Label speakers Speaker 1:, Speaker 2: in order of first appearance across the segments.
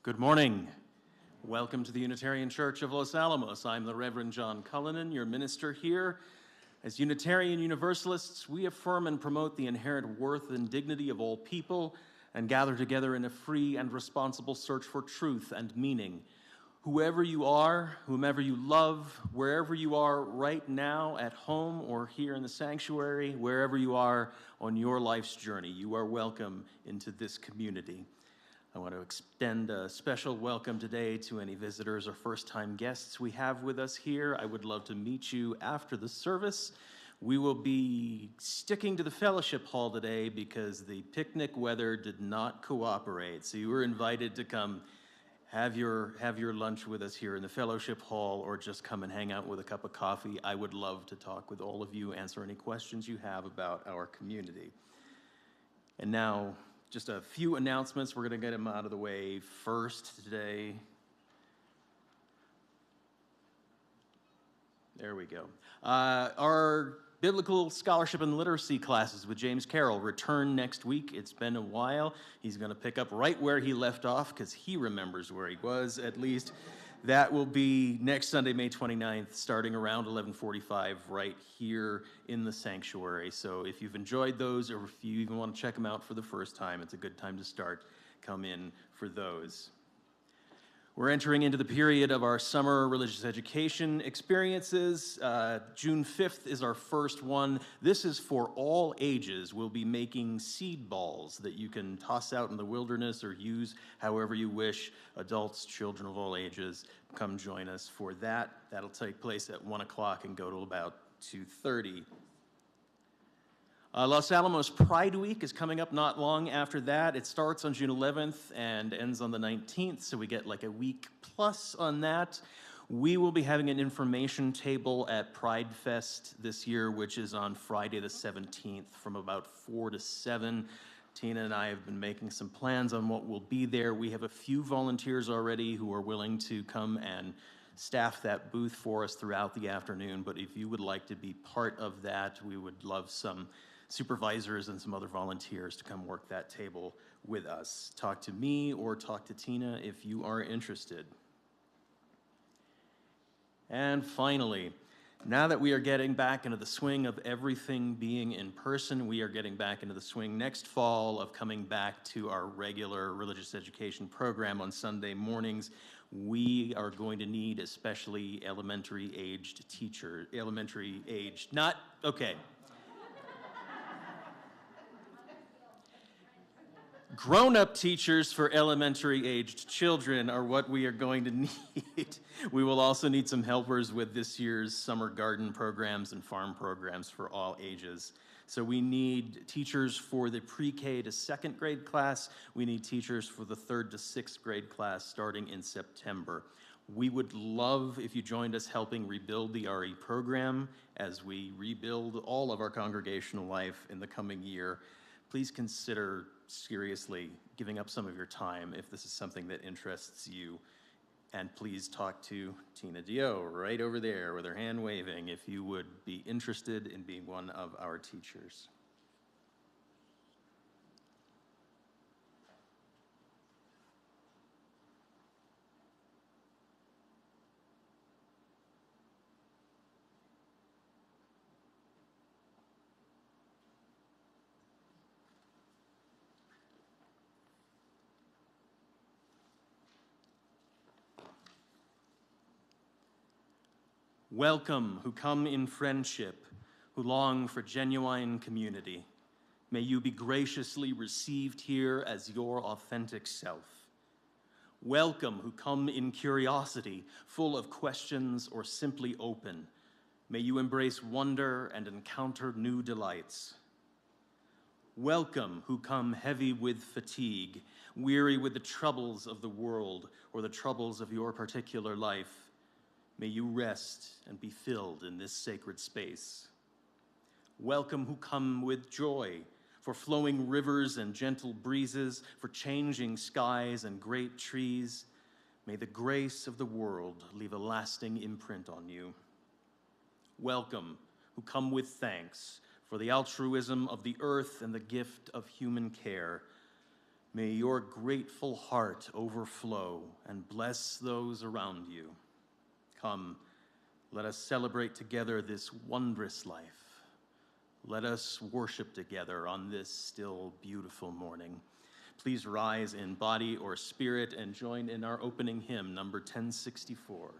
Speaker 1: Good morning. Welcome to the Unitarian Church of Los Alamos. I'm the Reverend John Cullinan, your minister here. As Unitarian Universalists, we affirm and promote the inherent worth and dignity of all people and gather together in a free and responsible search for truth and meaning. Whoever you are, whomever you love, wherever you are right now at home or here in the sanctuary, wherever you are on your life's journey, you are welcome into this community. I want to extend a special welcome today to any visitors or first-time guests we have with us here. I would love to meet you after the service. We will be sticking to the fellowship hall today because the picnic weather did not cooperate. So you were invited to come have your lunch with us here in the fellowship hall, or just come and hang out with a cup of coffee. I would love to talk with all of you, answer any questions you have about our community. And now, just a few announcements. We're going to get them out of the way first today. There we go. Our Biblical Scholarship and Literacy classes with James Carroll return next week. It's been a while. He's going to pick up right where he left off because he remembers where he was, at least. That will be next Sunday, May 29th, starting around 11:45 right here in the sanctuary. So if you've enjoyed those, or if you even want to check them out for the first time, it's a good time to start. Come in for those. We're entering into the period of our summer religious education experiences. June 5th is our first one. This is for all ages. We'll be making seed balls that you can toss out in the wilderness or use however you wish. Adults, children of all ages, come join us for that. That'll take place at 1 o'clock and go till about 2:30. Los Alamos Pride Week is coming up not long after that. It starts on June 11th and ends on the 19th, so we get like a week plus on that. We will be having an information table at Pride Fest this year, which is on Friday the 17th from about 4 to 7. Tina and I have been making some plans on what will be there. We have a few volunteers already who are willing to come and staff that booth for us throughout the afternoon, but if you would like to be part of that, we would love some supervisors and some other volunteers to come work that table with us. Talk to me or talk to Tina if you are interested. And finally, now that we are getting back into the swing of everything being in person, we are getting back into the swing next fall of coming back to our regular religious education program on Sunday mornings. We are going to need especially elementary-aged teachers, Grown-up teachers for elementary-aged children are what we are going to need. We will also need some helpers with this year's summer garden programs and farm programs for all ages. So we need teachers for the pre-K to second grade class. We need teachers for the third to sixth grade class starting in September. We would love if you joined us helping rebuild the RE program as we rebuild all of our congregational life in the coming year. Please consider seriously giving up some of your time if this is something that interests you. And please talk to Tina DeYoe right over there with her hand waving if you would be interested in being one of our teachers. Welcome, who come in friendship, who long for genuine community. May you be graciously received here as your authentic self. Welcome, who come in curiosity, full of questions or simply open. May you embrace wonder and encounter new delights. Welcome, who come heavy with fatigue, weary with the troubles of the world or the troubles of your particular life. May you rest and be filled in this sacred space. Welcome who come with joy, for flowing rivers and gentle breezes, for changing skies and great trees. May the grace of the world leave a lasting imprint on you. Welcome who come with thanks for the altruism of the earth and the gift of human care. May your grateful heart overflow and bless those around you. Come, let us celebrate together this wondrous life. Let us worship together on this still beautiful morning. Please rise in body or spirit and join in our opening hymn, number 1064.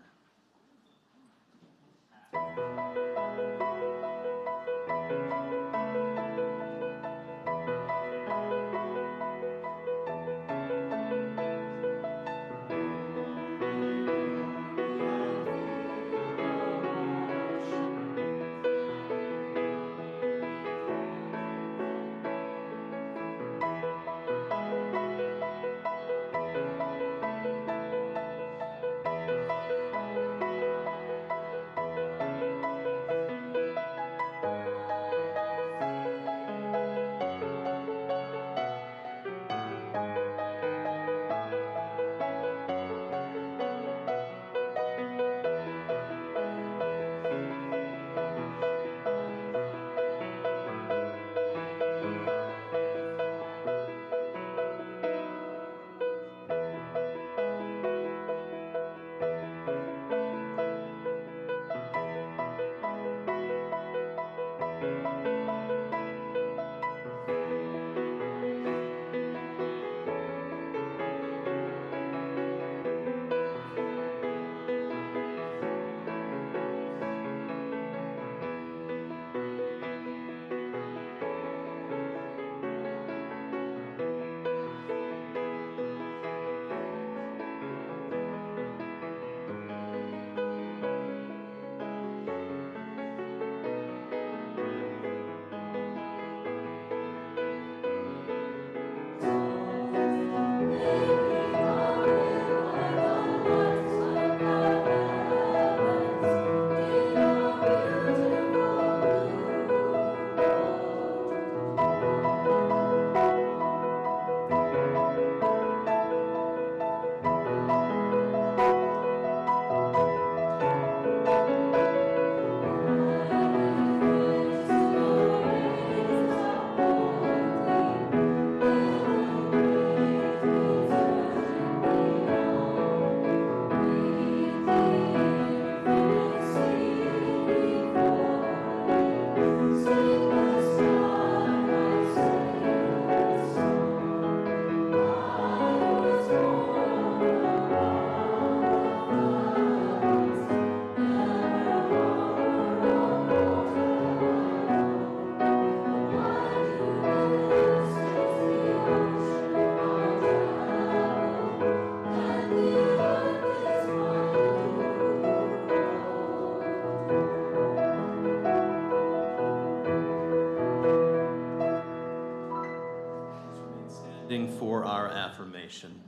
Speaker 1: For our affirmation.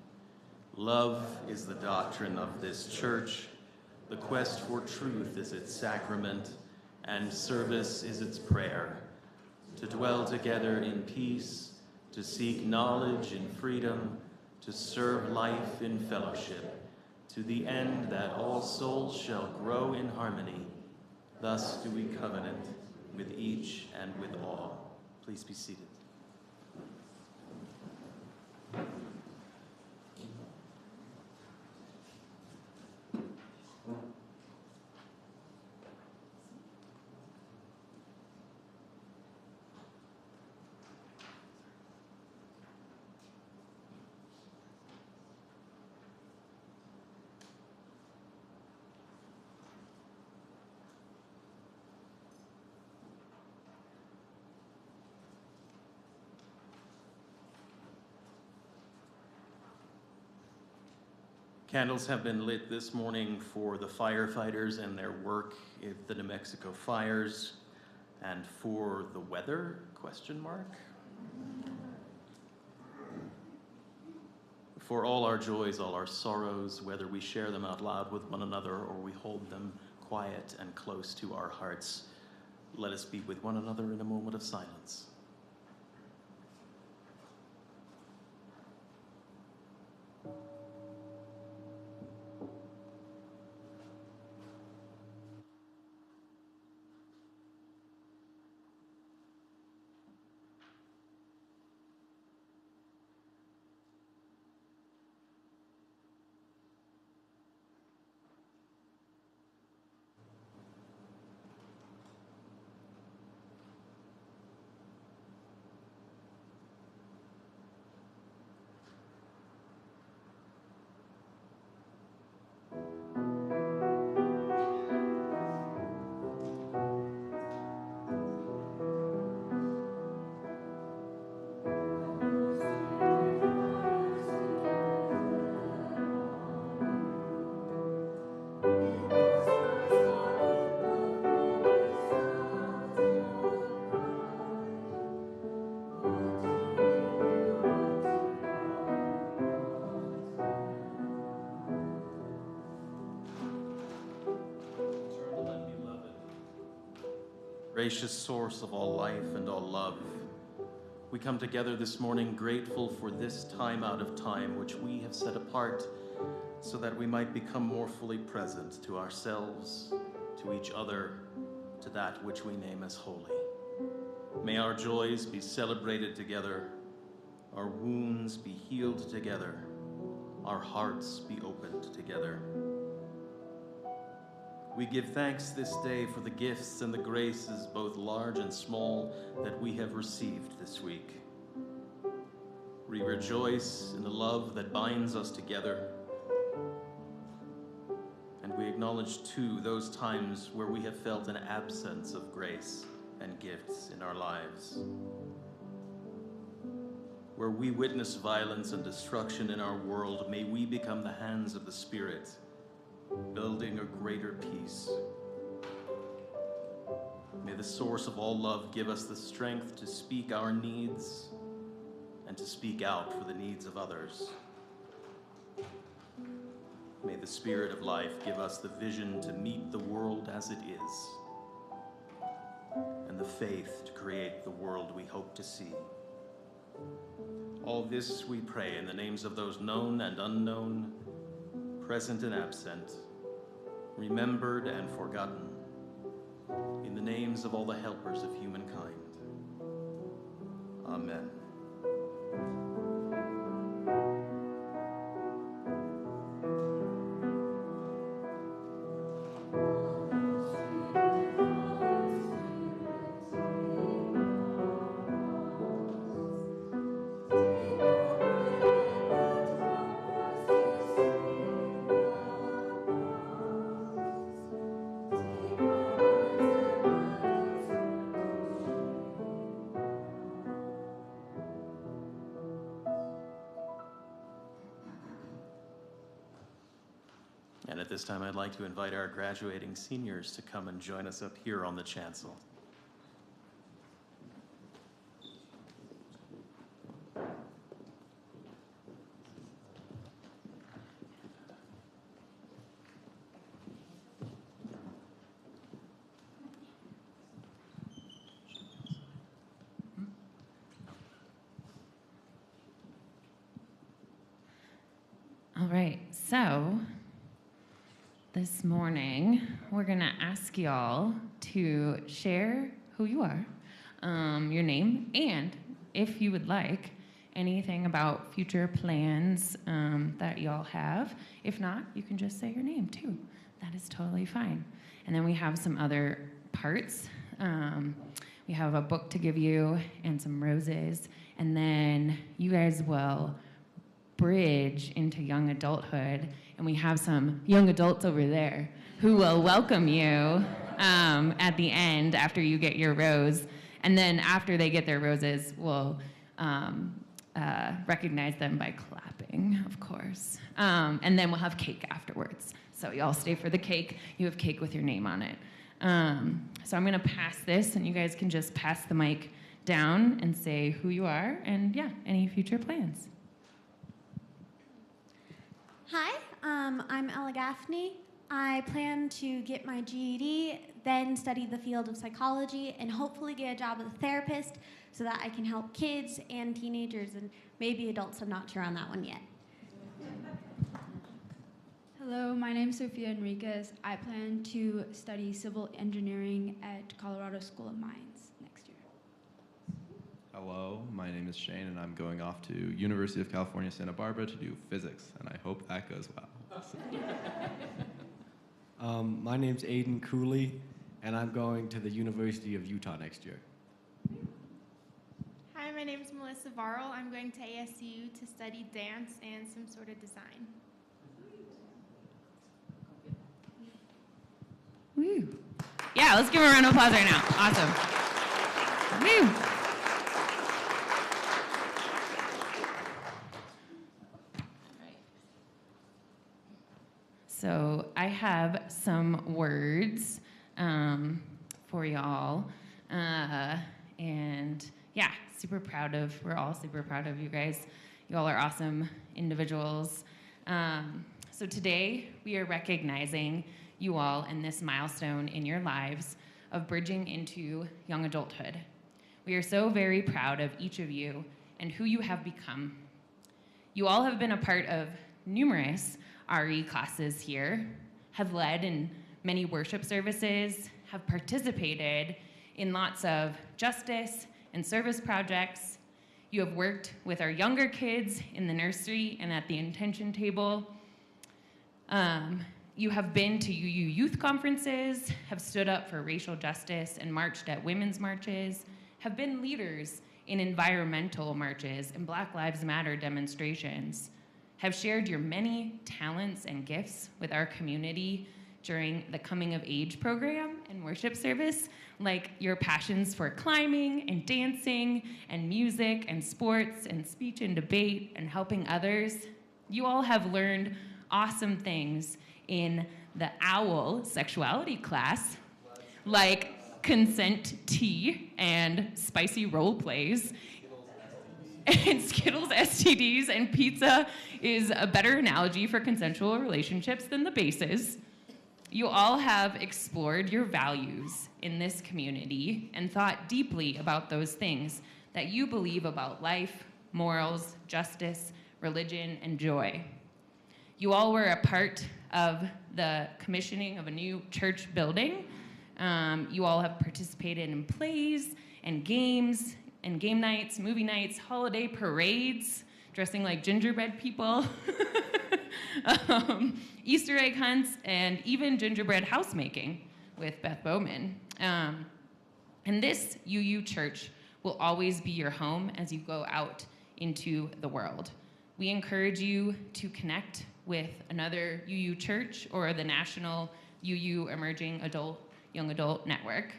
Speaker 1: Love is the doctrine of this church, the quest for truth is its sacrament, and service is its prayer. To dwell together in peace, to seek knowledge in freedom, to serve life in fellowship, to the end that all souls shall grow in harmony. Thus do we covenant with each and with all. Please be seated. Candles have been lit this morning for the firefighters and their work at the New Mexico fires, and for the weather, question mark? For all our joys, all our sorrows, whether we share them out loud with one another or we hold them quiet and close to our hearts, let us be with one another in a moment of silence. gracious source of all life and all love. We come together this morning grateful for this time out of time which we have set apart so that we might become more fully present to ourselves, to each other, to that which we name as holy. May our joys be celebrated together, our wounds be healed together, our hearts be opened together. We give thanks this day for the gifts and the graces, both large and small, that we have received this week. We rejoice in the love that binds us together, and we acknowledge too those times where we have felt an absence of grace and gifts in our lives. Where we witness violence and destruction in our world, may we become the hands of the Spirit, building a greater peace. May the source of all love give us the strength to speak our needs and to speak out for the needs of others. May the Spirit of life give us the vision to meet the world as it is, and the faith to create the world we hope to see. All this we pray in the names of those known and unknown, present and absent, remembered and forgotten, in the names of all the helpers of humankind. Amen. And at this time, I'd like to invite our graduating seniors to come and join us up here on the chancel.
Speaker 2: All right, so this morning, we're gonna ask y'all to share who you are, your name, and if you would like, anything about future plans that y'all have. If not, you can just say your name too. That is totally fine. And then we have some other parts. We have a book to give you and some roses, and then you guys will bridge into young adulthood, and we have some young adults over there who will welcome you at the end after you get your rose. And then after they get their roses, we'll recognize them by clapping, of course. And then we'll have cake afterwards. So y'all stay for the cake. You have cake with your name on it. So I'm gonna pass this, and you guys can just pass the mic down and say who you are and, yeah, any future plans.
Speaker 3: Hi, I'm Ella Gaffney. I plan to get my GED, then study the field of psychology, and hopefully get a job as a therapist so that I can help kids and teenagers and maybe adults. I'm not sure on that one yet.
Speaker 4: Hello, my name is Sofia Enriquez. I plan to study civil engineering at Colorado School of Mines next year.
Speaker 5: Hello, my name is Shane, and I'm going off to University of California, Santa Barbara to do physics, and I hope that goes well.
Speaker 6: My name's Aiden Cooley, and I'm going to the University of Utah next year.
Speaker 7: Hi, my name is Melissa Varl. I'm going to ASU to study dance and some sort of design.
Speaker 2: Woo. Yeah, let's give a round of applause right now. Awesome. Woo. So I have some words for y'all. And yeah, we're all super proud of you guys. Y'all are awesome individuals. So today we are recognizing you all in this milestone in your lives of bridging into young adulthood. We are so very proud of each of you and who you have become. You all have been a part of numerous RE classes here, have led in many worship services, have participated in lots of justice and service projects. You have worked with our younger kids in the nursery and at the intention table. You have been to UU youth conferences, have stood up for racial justice and marched at women's marches, have been leaders in environmental marches and Black Lives Matter demonstrations, have shared your many talents and gifts with our community during the coming of age program and worship service, like your passions for climbing and dancing and music and sports and speech and debate and helping others. You all have learned awesome things in the OWL sexuality class, like consent tea and spicy role plays, and Skittles STDs and pizza is a better analogy for consensual relationships than the bases. You all have explored your values in this community and thought deeply about those things that you believe about life, morals, justice, religion, and joy. You all were a part of the commissioning of a new church building. You all have participated in plays and games and game nights, movie nights, holiday parades, dressing like gingerbread people, Easter egg hunts, and even gingerbread housemaking with Beth Bowman. And this UU church will always be your home as you go out into the world. We encourage you to connect with another UU church or the National UU Emerging Young Adult Network.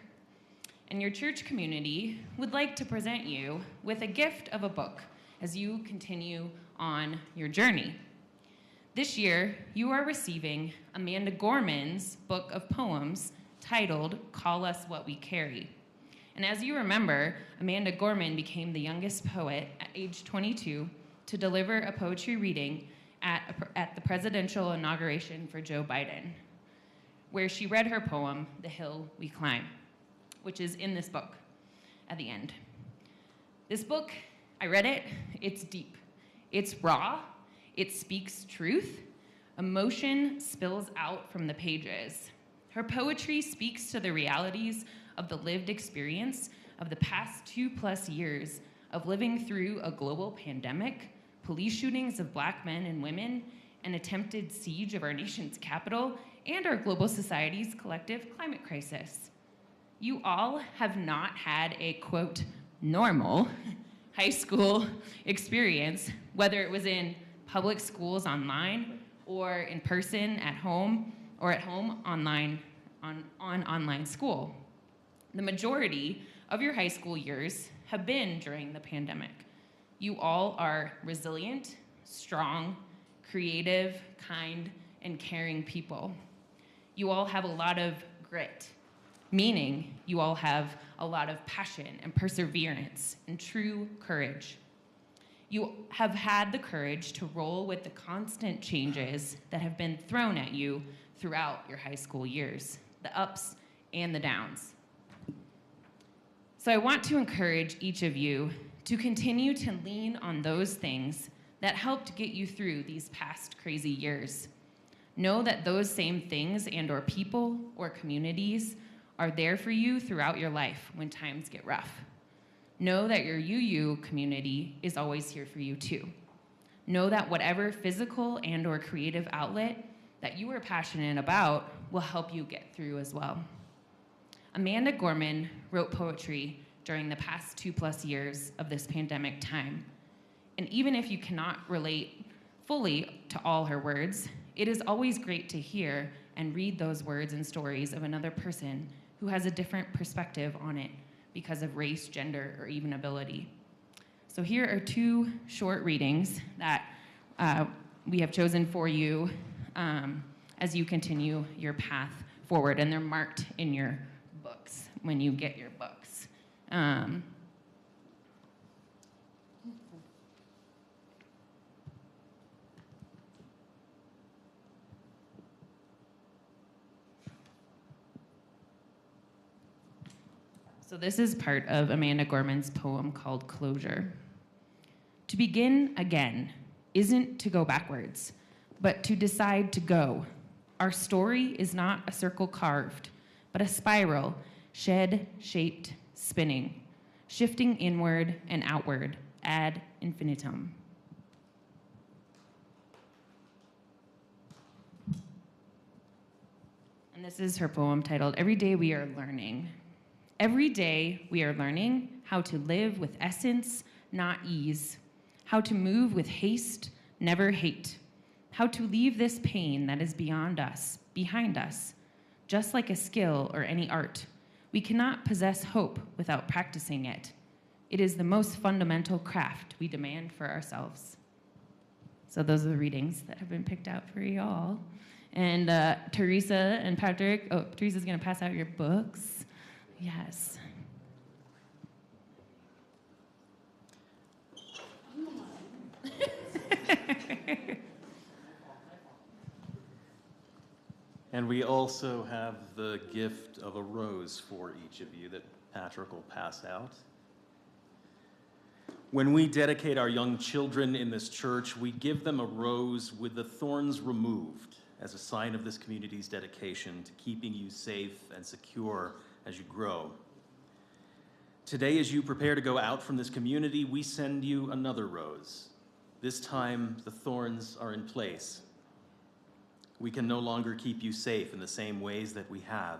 Speaker 2: And your church community would like to present you with a gift of a book as you continue on your journey. This year, you are receiving Amanda Gorman's book of poems titled Call Us What We Carry. And as you remember, Amanda Gorman became the youngest poet at age 22 to deliver a poetry reading at the presidential inauguration for Joe Biden, where she read her poem, The Hill We Climb, which is in this book at the end. This book, I read it, it's deep, it's raw, it speaks truth, emotion spills out from the pages. Her poetry speaks to the realities of the lived experience of the past 2+ years of living through a global pandemic, police shootings of Black men and women, an attempted siege of our nation's capital, and our global society's collective climate crisis. You all have not had a, quote, normal high school experience, whether it was in public schools online or in person at home or at home online on online school. The majority of your high school years have been during the pandemic. You all are resilient, strong, creative, kind, and caring people. You all have a lot of grit, meaning you all have a lot of passion and perseverance and true courage. You have had the courage to roll with the constant changes that have been thrown at you throughout your high school years, the ups and the downs. So I want to encourage each of you to continue to lean on those things that helped get you through these past crazy years. Know that those same things and or people or communities are there for you throughout your life when times get rough. Know that your UU community is always here for you too. Know that whatever physical and or creative outlet that you are passionate about will help you get through as well. Amanda Gorman wrote poetry during the past 2+ years of this pandemic time. And even if you cannot relate fully to all her words, it is always great to hear and read those words and stories of another person who has a different perspective on it because of race, gender, or even ability. So here are 2 short readings that we have chosen for you as you continue your path forward, and they're marked in your books when you get your books. So this is part of Amanda Gorman's poem called Closure. To begin again isn't to go backwards, but to decide to go. Our story is not a circle carved, but a spiral, shed-shaped, spinning, shifting inward and outward ad infinitum. And this is her poem titled, Every Day We Are Learning. Every day we are learning how to live with essence, not ease, how to move with haste, never hate, how to leave this pain that is beyond us, behind us. Just like a skill or any art, we cannot possess hope without practicing it. It is the most fundamental craft we demand for ourselves. So those are the readings that have been picked out for you all. And Teresa and Patrick, Teresa's gonna pass out your books. Yes.
Speaker 1: And we also have the gift of a rose for each of you that Patrick will pass out. When we dedicate our young children in this church, we give them a rose with the thorns removed as a sign of this community's dedication to keeping you safe and secure as you grow. Today, as you prepare to go out from this community, we send you another rose. This time, the thorns are in place. We can no longer keep you safe in the same ways that we have.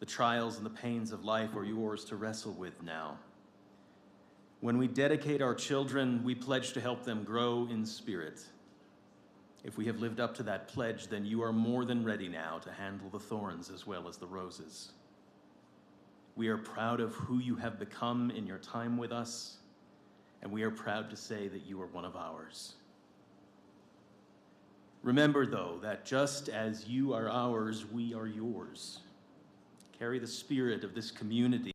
Speaker 1: The trials and the pains of life are yours to wrestle with now. When we dedicate our children, we pledge to help them grow in spirit. If we have lived up to that pledge, then you are more than ready now to handle the thorns as well as the roses. We are proud of who you have become in your time with us, and we are proud to say that you are one of ours. Remember, though, that just as you are ours, we are yours. Carry the spirit of this community.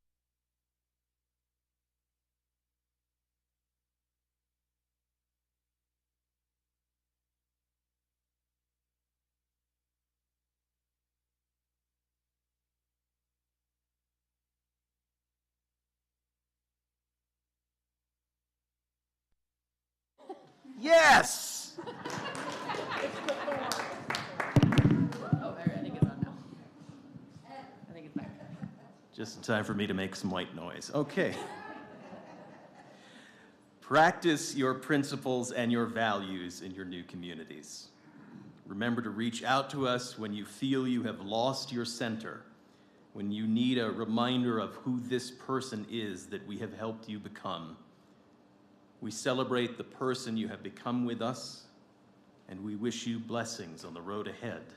Speaker 1: Yes!
Speaker 2: Oh, I think it's on now. I think it's back.
Speaker 1: Just in time for me to make some white noise. Okay. Practice your principles and your values in your new communities. Remember to reach out to us when you feel you have lost your center, when you need a reminder of who this person is that we have helped you become. We celebrate the person you have become with us, and we wish you blessings on the road ahead.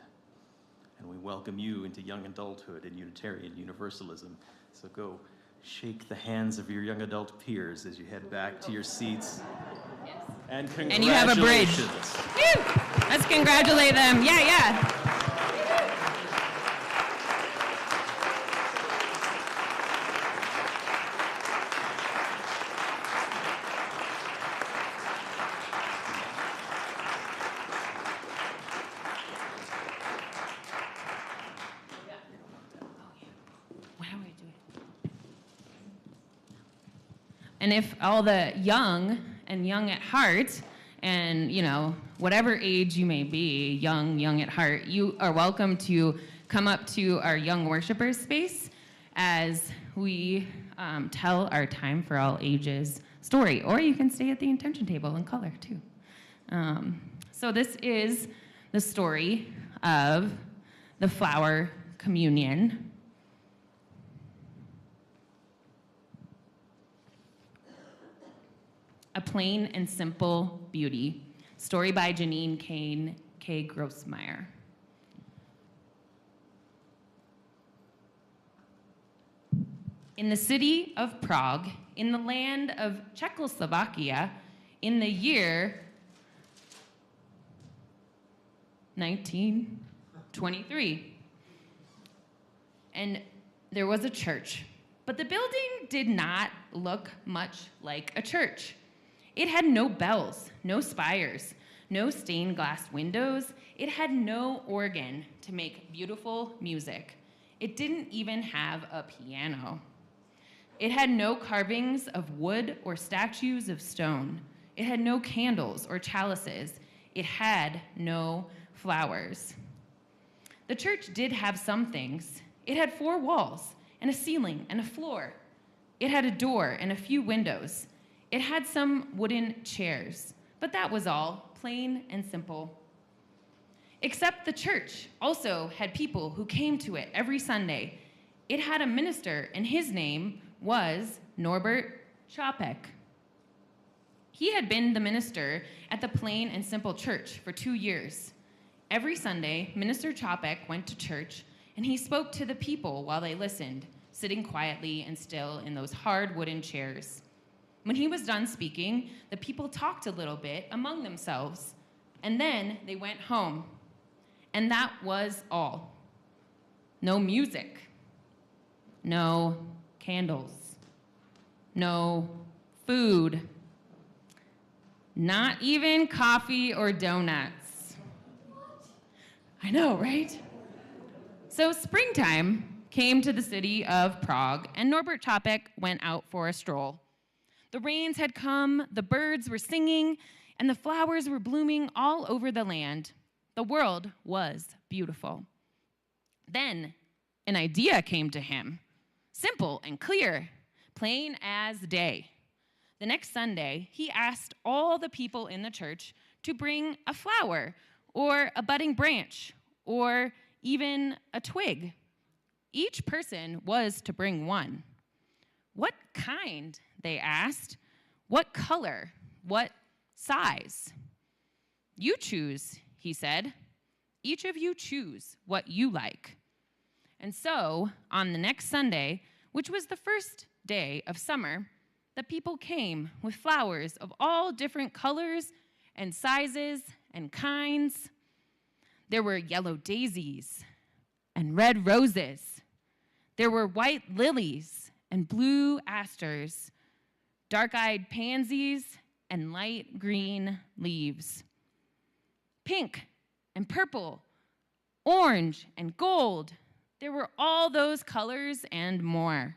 Speaker 1: And we welcome you into young adulthood and Unitarian Universalism. So go shake the hands of your young adult peers as you head back to your seats.
Speaker 2: Yes.
Speaker 1: And congratulations.
Speaker 2: And you have a bridge. Woo! Let's congratulate them. Yeah, yeah. And if all the young and young at heart, and whatever age you may be, young at heart, you are welcome to come up to our young worshipers space as we tell our Time for All Ages story. Or you can stay at the intention table and color too. So this is the story of the flower communion. A Plain and Simple Beauty. Story by Janine Kane K. Grossmeyer. In the city of Prague, in the land of Czechoslovakia, in the year 1923. And there was a church, but the building did not look much like a church. It had no bells, no spires, no stained glass windows. It had no organ to make beautiful music. It didn't even have a piano. It had no carvings of wood or statues of stone. It had no candles or chalices. It had no flowers. The church did have some things. It had 4 walls and a ceiling and a floor. It had a door and a few windows. It had some wooden chairs, but that was all, plain and simple. Except the church also had people who came to it every Sunday. It had a minister, and his name was Norbert Chopek. He had been the minister at the Plain and Simple Church for 2 years. Every Sunday, Minister Chopek went to church, and he spoke to the people while they listened, sitting quietly and still in those hard wooden chairs. When he was done speaking, the people talked a little bit among themselves, and then they went home. And that was all. No music. No candles. No food. Not even coffee or donuts. I know, right? So springtime came to the city of Prague, and Norbert Chopek went out for a stroll. The rains had come, the birds were singing, and the flowers were blooming all over the land. The world was beautiful. Then an idea came to him, simple and clear, plain as day. The next Sunday, he asked all the people in the church to bring a flower or a budding branch or even a twig. Each person was to bring one. What kind, they asked. What color? What size? You choose, he said. Each of you choose what you like. And so, on the next Sunday, which was the first day of summer, the people came with flowers of all different colors and sizes and kinds. There were yellow daisies and red roses. There were white lilies and blue asters, dark-eyed pansies and light green leaves. Pink and purple, orange and gold. There were all those colors and more.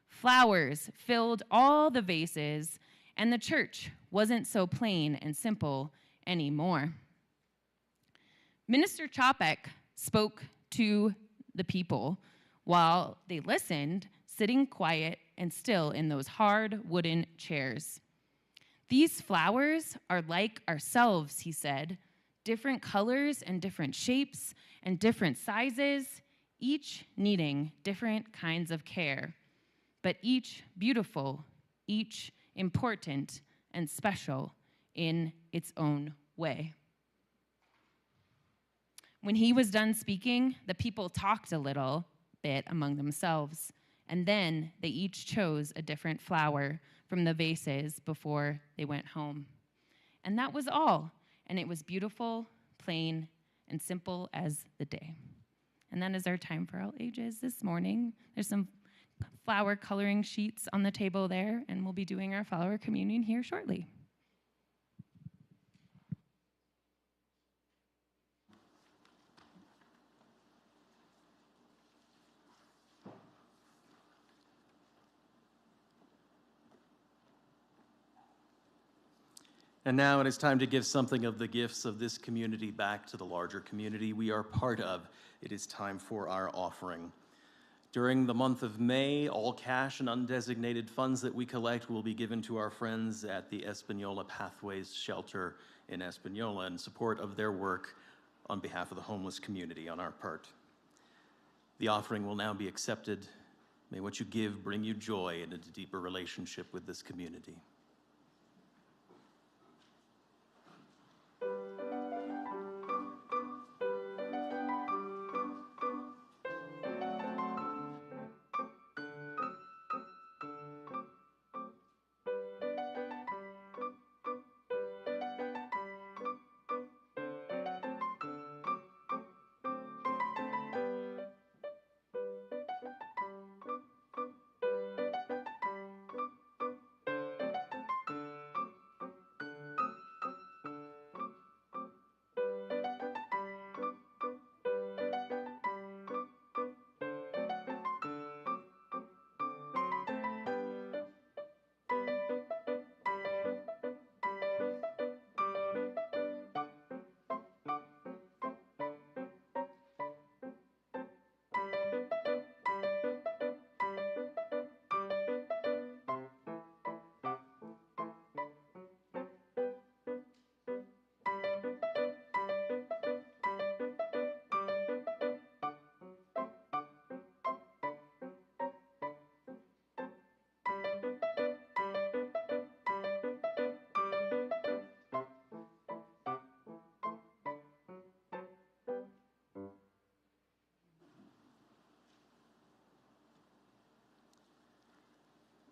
Speaker 2: Flowers filled all the vases, and the church wasn't so plain and simple anymore. Minister Chopek spoke to the people while they listened, sitting quiet and still in those hard wooden chairs. These flowers are like ourselves, he said, different colors and different shapes and different sizes, each needing different kinds of care, but each beautiful, each important and special in its own way. When he was done speaking, the people talked a little bit among themselves, and then they each chose a different flower from the vases before they went home. And that was all, and it was beautiful, plain, and simple as the day. And that is our time for all ages this morning. There's some flower coloring sheets on the table there, and we'll be doing our flower communion here shortly.
Speaker 1: And now it is time to give something of the gifts of this community back to the larger community we are part of. It is time for our offering. During the month of May, all cash and undesignated funds that we collect will be given to our friends at the Espanola Pathways Shelter in Espanola in support of their work on behalf of the homeless community on our part. The offering will now be accepted. May what you give bring you joy and a deeper relationship with this community.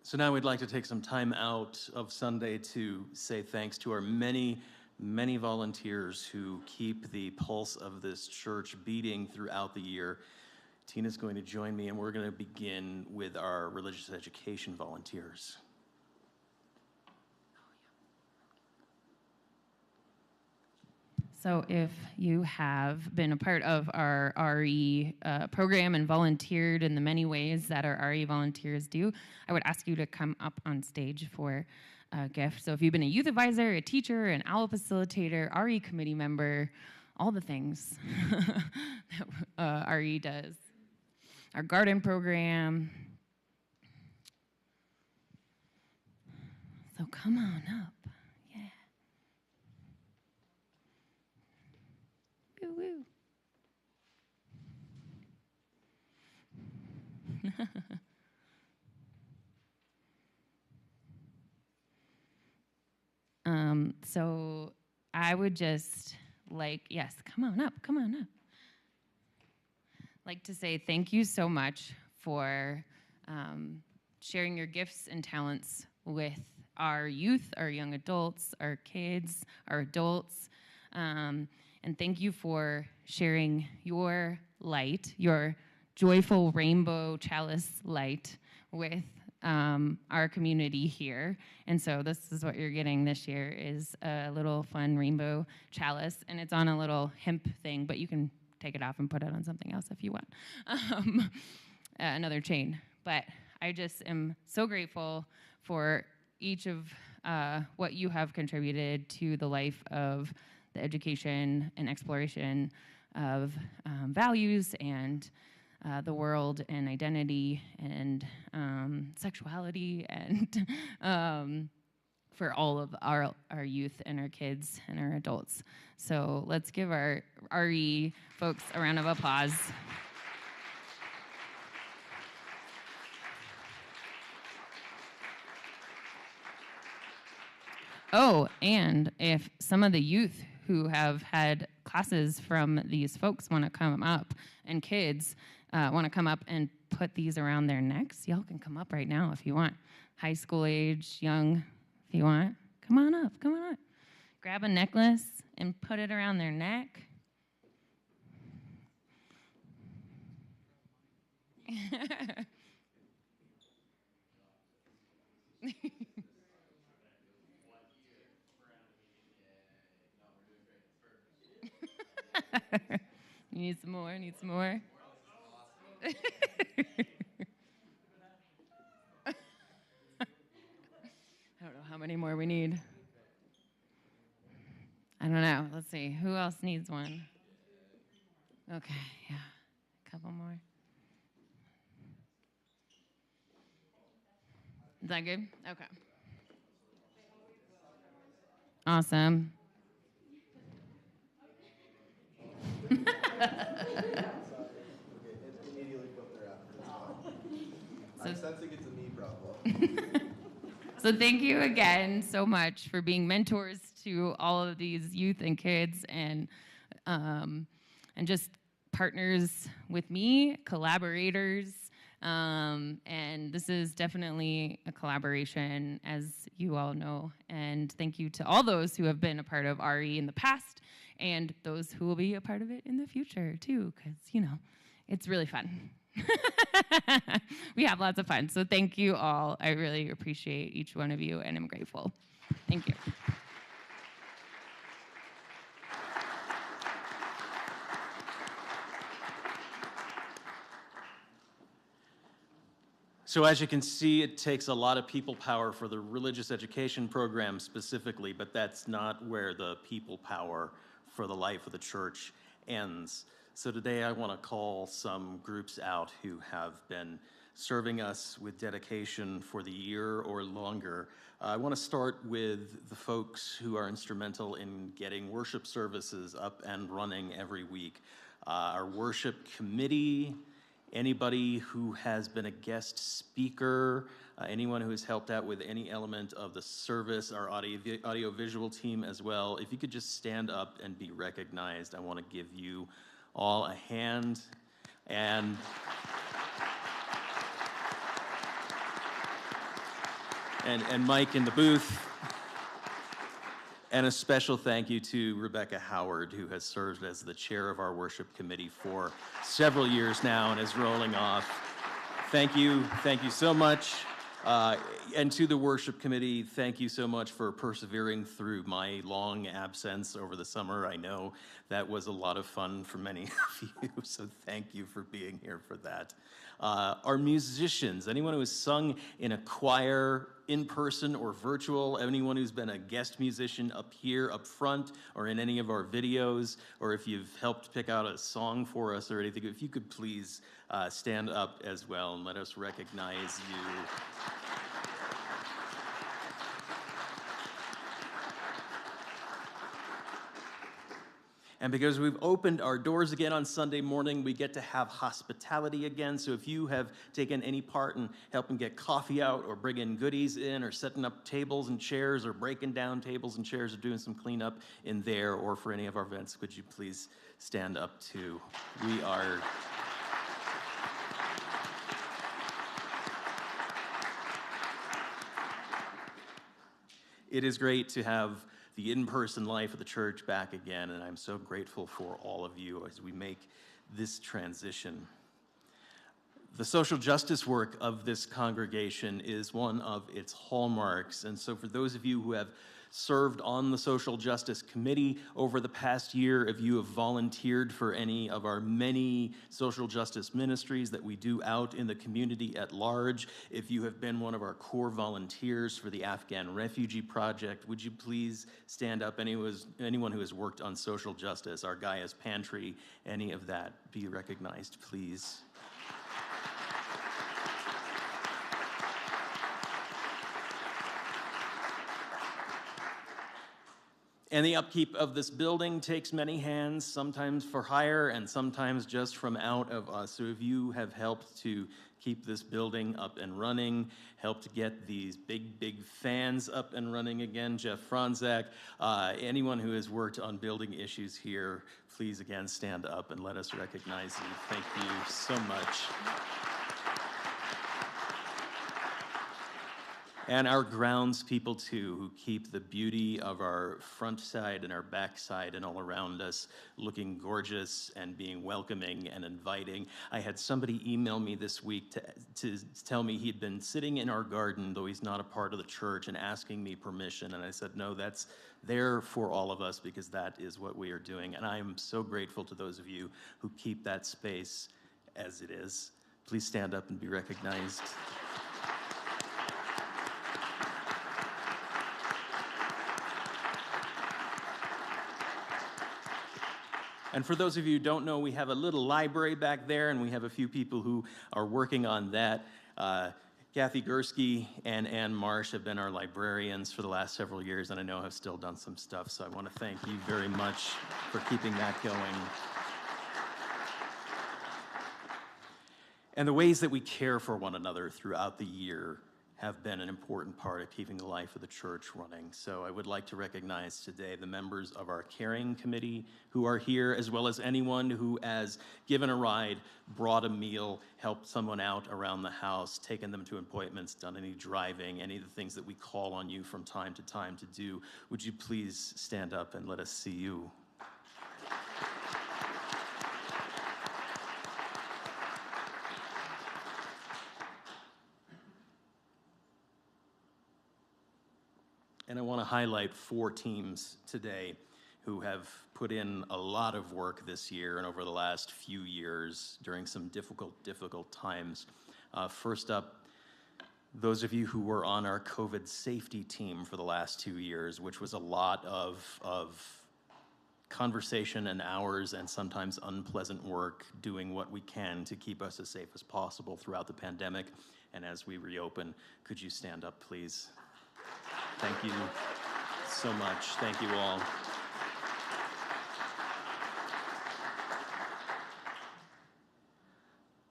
Speaker 1: So now we'd like to take some time out of Sunday to say thanks to our many, many volunteers who keep the pulse of this church beating throughout the year. Tina's going to join me, and we're going to begin with our religious education volunteers.
Speaker 2: So if you have been a part of our RE program and volunteered in the many ways that our RE volunteers do, I would ask you to come up on stage for a gift. So if you've been a youth advisor, a teacher, an OWL facilitator, RE committee member, all the things that RE does. Our garden program. So come on up. Woo. So I would just yes, come on up. Like to say thank you so much for sharing your gifts and talents with our youth, our young adults, our kids, our adults. And thank you for sharing your light, your joyful rainbow chalice light with our community here. And so this is what you're getting this year is a little fun rainbow chalice. And it's on a little hemp thing, but you can take it off and put it on something else if you want. Another chain. But I just am so grateful for each of what you have contributed to the life of the education and exploration of values and the world and identity and sexuality and for all of our youth and our kids and our adults. So let's give our RE folks a round of applause. Oh, and if some of the youth who have had classes from these folks want to come up, and kids want to come up and put these around their necks, y'all can come up right now if you want. High school age, young, if you want. Come on up. Grab a necklace and put it around their neck. Need some more. I don't know how many more we need. I don't know. Let's see. Who else needs one? Okay, yeah. A couple more. Is that good? Okay. Awesome.
Speaker 5: I'm sensing it's a me problem.
Speaker 2: So thank you again so much for being mentors to all of these youth and kids and just partners with me, collaborators. And this is definitely a collaboration, as you all know. And thank you to all those who have been a part of RE in the past and those who will be a part of it in the future, too, because, it's really fun. We have lots of fun. So thank you all. I really appreciate each one of you, and I'm grateful. Thank you.
Speaker 1: So as you can see, it takes a lot of people power for the religious education program specifically, but that's not where the people power for the life of the church ends. So today I want to call some groups out who have been serving us with dedication for the year or longer. I want to start with the folks who are instrumental in getting worship services up and running every week. Our worship committee, anybody who has been a guest speaker, anyone who has helped out with any element of the service, our audio-visual team as well. If you could just stand up and be recognized, I want to give you all a hand. and Mike in the booth. And a special thank you to Rebecca Howard, who has served as the chair of our worship committee for several years now and is rolling off. Thank you so much. And to the worship committee, thank you so much for persevering through my long absence over the summer. I know that was a lot of fun for many of you, so thank you for being here for that. Our musicians, anyone who has sung in a choir, in person or virtual, anyone who's been a guest musician up here, up front, or in any of our videos, or if you've helped pick out a song for us or anything, if you could please stand up as well and let us recognize you. And because we've opened our doors again on Sunday morning, we get to have hospitality again. So if you have taken any part in helping get coffee out or bringing goodies in or setting up tables and chairs or breaking down tables and chairs or doing some cleanup in there or for any of our events, could you please stand up too? We are... It is great to have the in-person life of the church back again, and I'm so grateful for all of you as we make this transition. The social justice work of this congregation is one of its hallmarks, and so for those of you who have served on the social justice committee over the past year, if you have volunteered for any of our many social justice ministries that we do out in the community at large, if you have been one of our core volunteers for the Afghan Refugee Project, would you please stand up? Anyone who has worked on social justice, our Gaia's Pantry, any of that, be recognized, please. And the upkeep of this building takes many hands, sometimes for hire and sometimes just from out of us. So if you have helped to keep this building up and running, helped get these big fans up and running again, Jeff Franzak, anyone who has worked on building issues here, please again stand up and let us recognize you. Thank you so much. And our grounds people too, who keep the beauty of our front side and our back side and all around us looking gorgeous and being welcoming and inviting. I had somebody email me this week to tell me he'd been sitting in our garden, though he's not a part of the church, and asking me permission. And I said, no, that's there for all of us because that is what we are doing. And I am so grateful to those of you who keep that space as it is. Please stand up and be recognized. And for those of you who don't know, we have a little library back there, and we have a few people who are working on that. Kathy Gursky and Ann Marsh have been our librarians for the last several years, and I know have still done some stuff, so I want to thank you very much for keeping that going. And the ways that we care for one another throughout the year have been an important part of keeping the life of the church running. So I would like to recognize today the members of our caring committee who are here, as well as anyone who has given a ride, brought a meal, helped someone out around the house, taken them to appointments, done any driving, any of the things that we call on you from time to time to do. Would you please stand up and let us see you? And I want to highlight 4 teams today who have put in a lot of work this year and over the last few years during some difficult times. First up, those of you who were on our COVID safety team for the last 2 years, which was a lot of conversation and hours and sometimes unpleasant work doing what we can to keep us as safe as possible throughout the pandemic. And as we reopen, could you stand up, please? Thank you so much. Thank you all.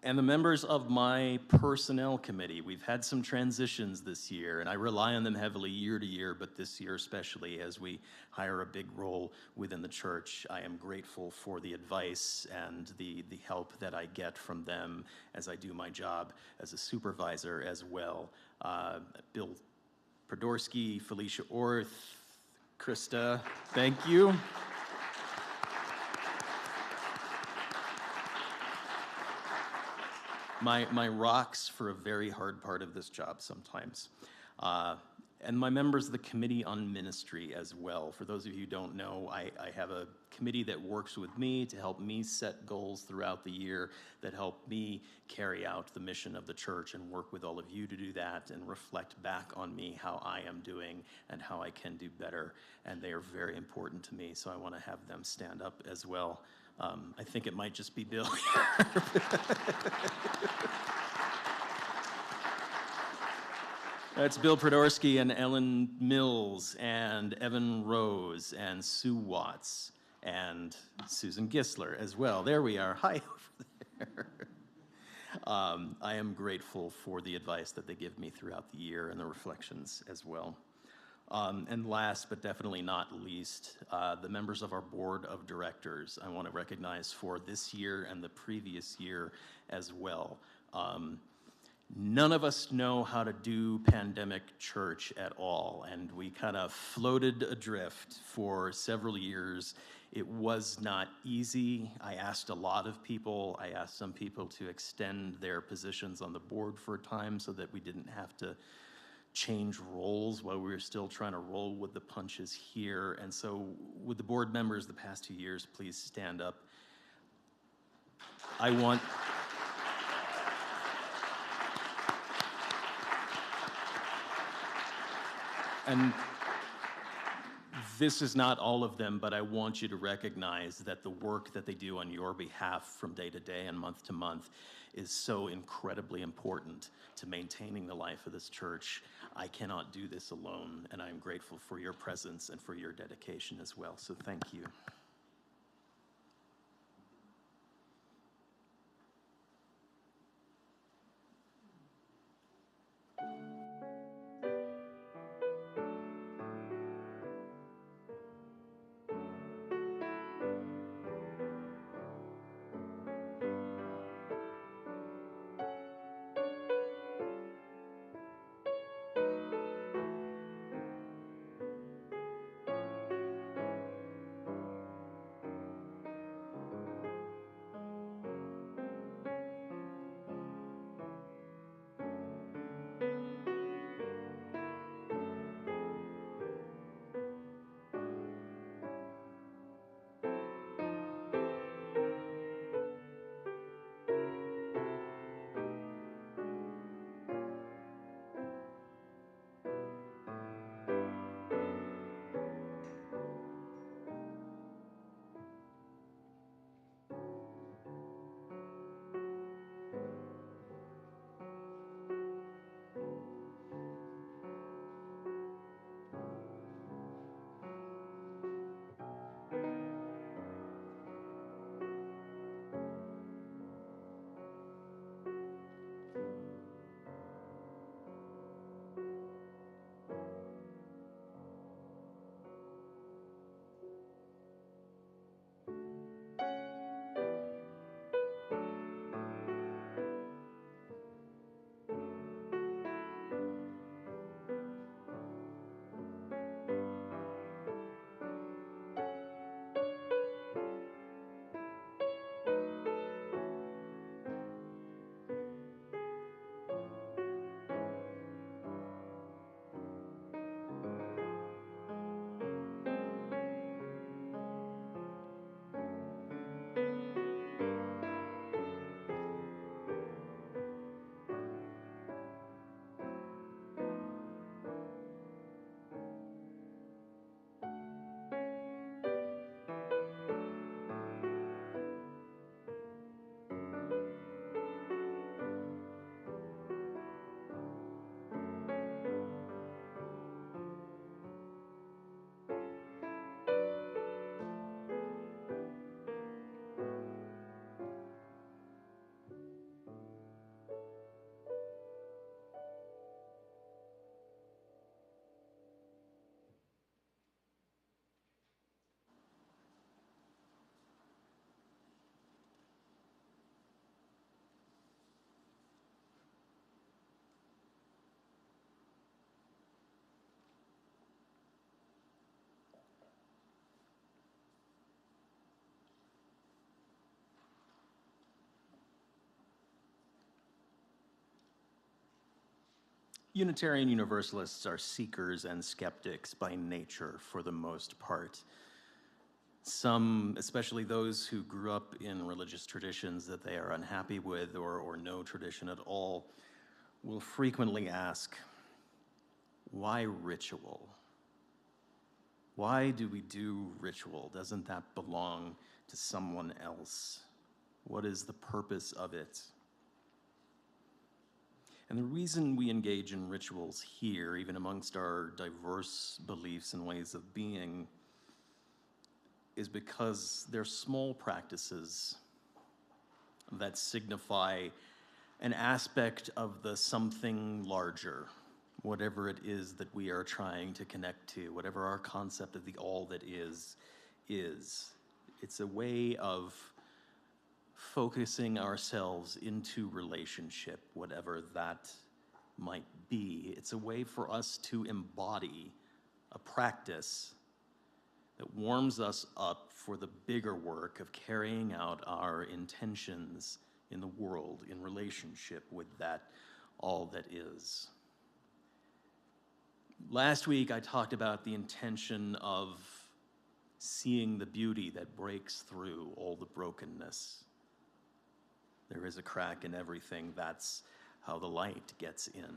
Speaker 1: And the members of my personnel committee, we've had some transitions this year, and I rely on them heavily year to year, but this year especially as we hire a big role within the church. I am grateful for the advice and the help that I get from them as I do my job as a supervisor as well. Bill Podorsky, Felicia Orth, Krista, thank you. My rocks for a very hard part of this job sometimes. And my members of the Committee on Ministry as well. For those of you who don't know, I have a committee that works with me to help me set goals throughout the year that help me carry out the mission of the church and work with all of you to do that and reflect back on me how I am doing and how I can do better. And they are very important to me, so I want to have them stand up as well. I think it might just be Bill. That's Bill Podorsky and Ellen Mills and Evan Rose and Sue Watts and Susan Gisler as well. There we are. Hi over there. I am grateful for the advice that they give me throughout the year and the reflections as well. And last but definitely not least, the members of our board of directors I want to recognize for this year and the previous year as well. None of us know how to do pandemic church at all, and we kind of floated adrift for several years. It was not easy. I asked a lot of people. I asked some people to extend their positions on the board for a time so that we didn't have to change roles while we were still trying to roll with the punches here. And so with the board members the past 2 years, please stand up. I want... And this is not all of them, but I want you to recognize that the work that they do on your behalf from day to day and month to month is so incredibly important to maintaining the life of this church. I cannot do this alone, and I'm grateful for your presence and for your dedication as well, so thank you. Unitarian Universalists are seekers and skeptics by nature for the most part. Some, especially those who grew up in religious traditions that they are unhappy with or no tradition at all, will frequently ask, why ritual? Why do we do ritual? Doesn't that belong to someone else? What is the purpose of it? And the reason we engage in rituals here, even amongst our diverse beliefs and ways of being, is because they're small practices that signify an aspect of the something larger, whatever it is that we are trying to connect to, whatever our concept of the all that is. It's a way of focusing ourselves into relationship, whatever that might be. It's a way for us to embody a practice that warms us up for the bigger work of carrying out our intentions in the world in relationship with that all that is. Last week I talked about the intention of seeing the beauty that breaks through all the brokenness. There is a crack in everything. That's how the light gets in.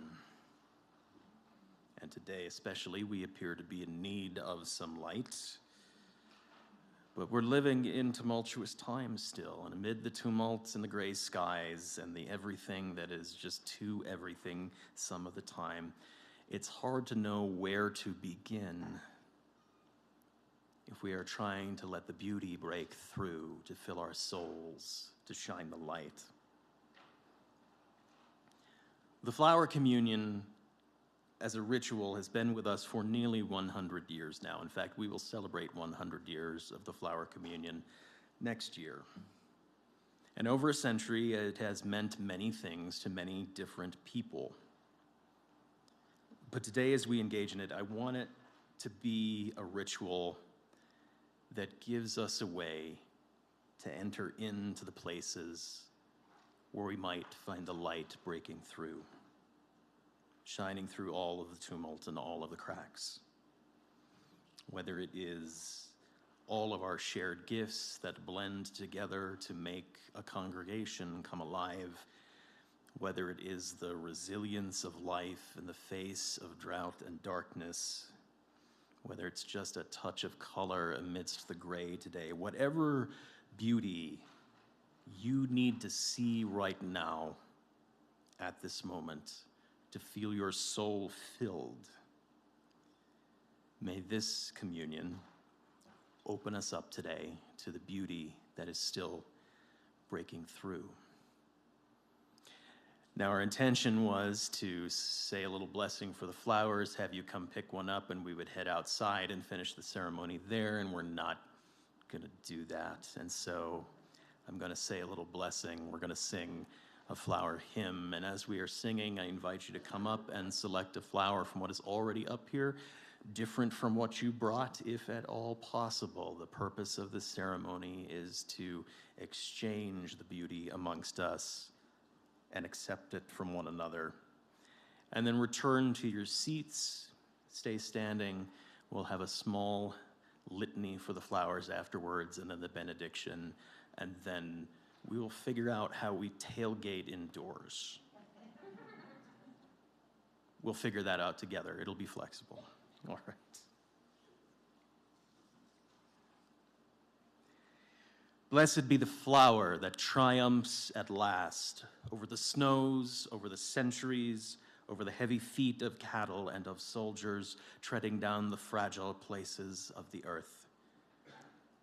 Speaker 1: And today especially, we appear to be in need of some light. But we're living in tumultuous times still, and amid the tumults and the gray skies and the everything that is just too everything some of the time, it's hard to know where to begin if we are trying to let the beauty break through, to fill our souls, to shine the light. The flower communion as a ritual has been with us for nearly 100 years now. In fact, we will celebrate 100 years of the flower communion next year. And over a century, it has meant many things to many different people. But today, as we engage in it, I want it to be a ritual that gives us a way to enter into the places where we might find the light breaking through, shining through all of the tumult and all of the cracks. Whether it is all of our shared gifts that blend together to make a congregation come alive, whether it is the resilience of life in the face of drought and darkness, whether it's just a touch of color amidst the gray today, whatever beauty you need to see right now at this moment to feel your soul filled, may this communion open us up today to the beauty that is still breaking through. Now, our intention was to say a little blessing for the flowers, have you come pick one up, and we would head outside and finish the ceremony there, and we're not going to do that. And so I'm going to say a little blessing. We're going to sing a flower hymn, and as we are singing, I invite you to come up and select a flower from what is already up here, different from what you brought, if at all possible. The purpose of the ceremony is to exchange the beauty amongst us and accept it from one another. And then return to your seats, stay standing. We'll have a small litany for the flowers afterwards, and then the benediction, and then we will figure out how we tailgate indoors. We'll figure that out together. It'll be flexible. All right. Blessed be the flower that triumphs at last over the snows, over the centuries, over the heavy feet of cattle and of soldiers treading down the fragile places of the earth.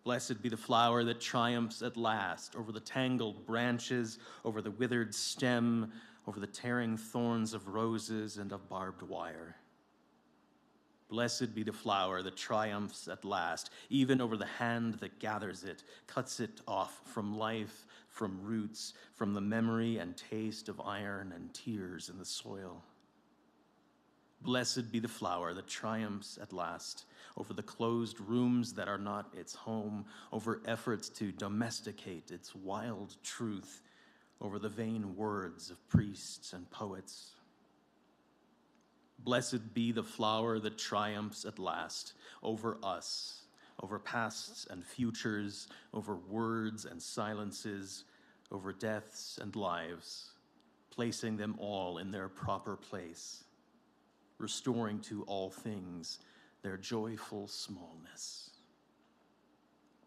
Speaker 1: Blessed be the flower that triumphs at last over the tangled branches, over the withered stem, over the tearing thorns of roses and of barbed wire. Blessed be the flower that triumphs at last, even over the hand that gathers it, cuts it off from life, from roots, from the memory and taste of iron and tears in the soil. Blessed be the flower that triumphs at last over the closed rooms that are not its home, over efforts to domesticate its wild truth, over the vain words of priests and poets. Blessed be the flower that triumphs at last over us, over pasts and futures, over words and silences, over deaths and lives, placing them all in their proper place, restoring to all things their joyful smallness.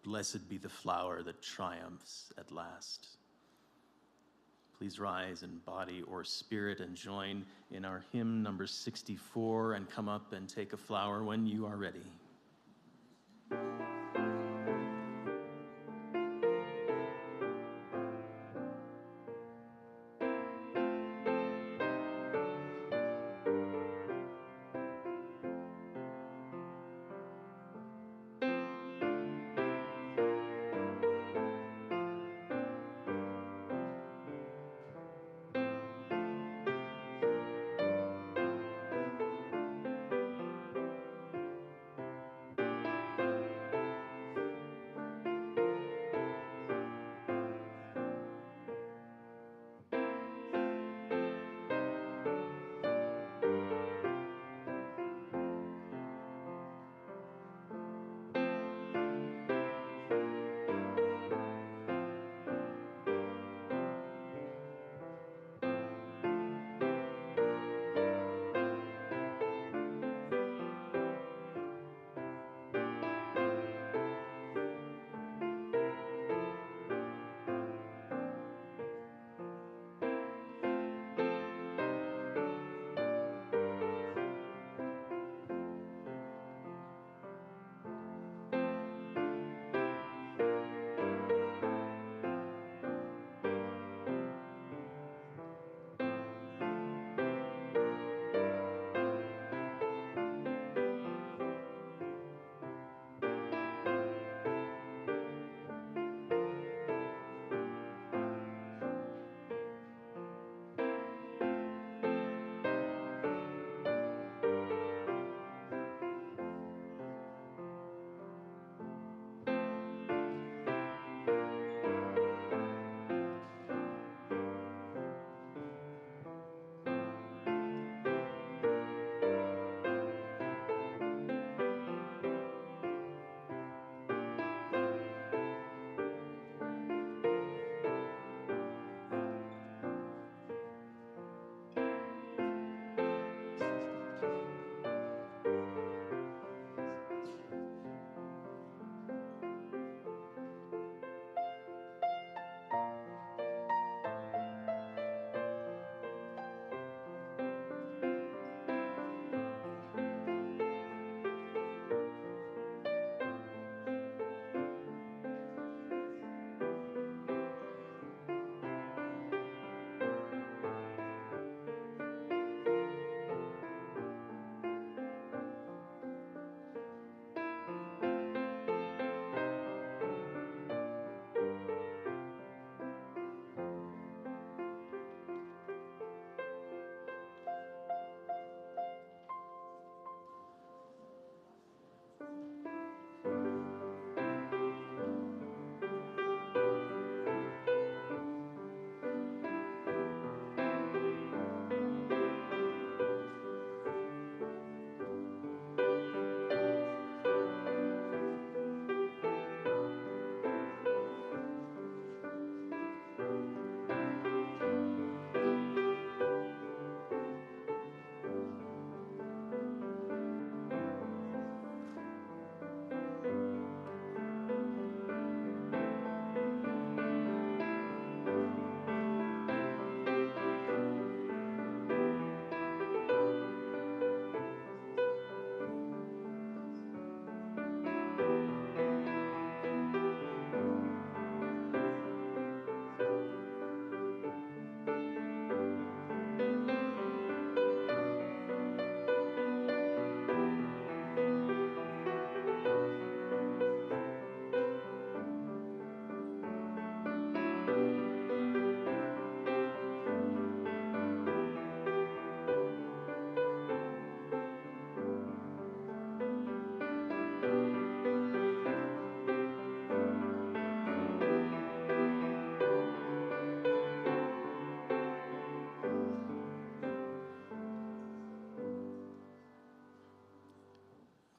Speaker 1: Blessed be the flower that triumphs at last. Please rise in body or spirit and join in our hymn number 64 and come up and take a flower when you are ready.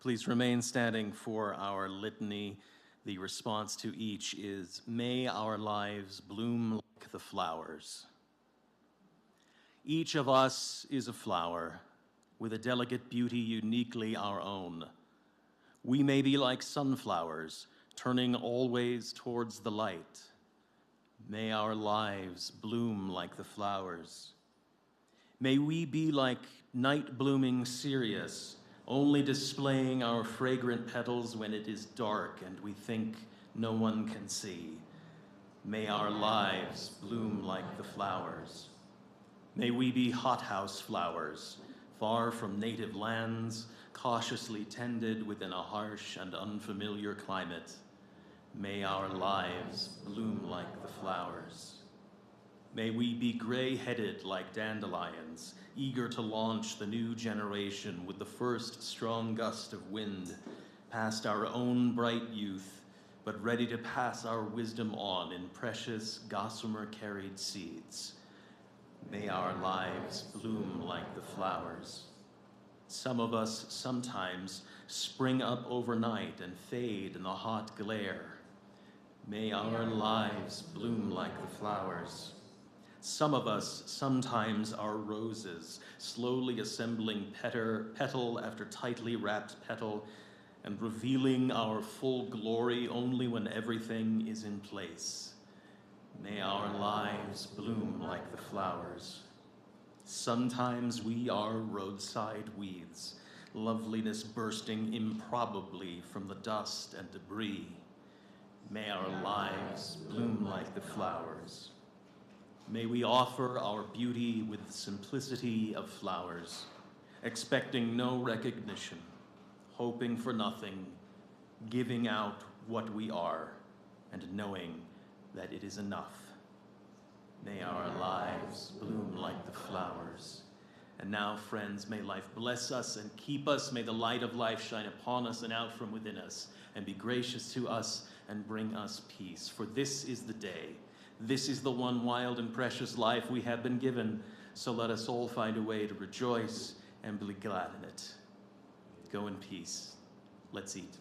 Speaker 1: Please remain standing for our litany. The response to each is, "May our lives bloom like the flowers." Each of us is a flower with a delicate beauty uniquely our own. We may be like sunflowers, turning always towards the light. May our lives bloom like the flowers. May we be like night-blooming Sirius, only displaying our fragrant petals when it is dark and we think no one can see. May our lives bloom like the flowers. May we be hothouse flowers, far from native lands, cautiously tended within a harsh and unfamiliar climate. May our lives bloom like the flowers. May we be gray-headed like dandelions, eager to launch the new generation with the first strong gust of wind, past our own bright youth, but ready to pass our wisdom on in precious gossamer-carried seeds. May our lives bloom like the flowers. Some of us sometimes spring up overnight and fade in the hot glare. May our lives bloom like the flowers. Some of us sometimes are roses, slowly assembling petal after tightly wrapped petal and revealing our full glory only when everything is in place. May our lives bloom like the flowers. Sometimes we are roadside weeds, loveliness bursting improbably from the dust and debris. May our lives bloom like the flowers. May we offer our beauty with the simplicity of flowers, expecting no recognition, hoping for nothing, giving out what we are, and knowing that it is enough. May our lives bloom like the flowers. And now, friends, may life bless us and keep us. May the light of life shine upon us and out from within us, and be gracious to us and bring us peace. For this is the day. This is the one wild and precious life we have been given. So let us all find a way to rejoice and be glad in it. Go in peace. Let's eat.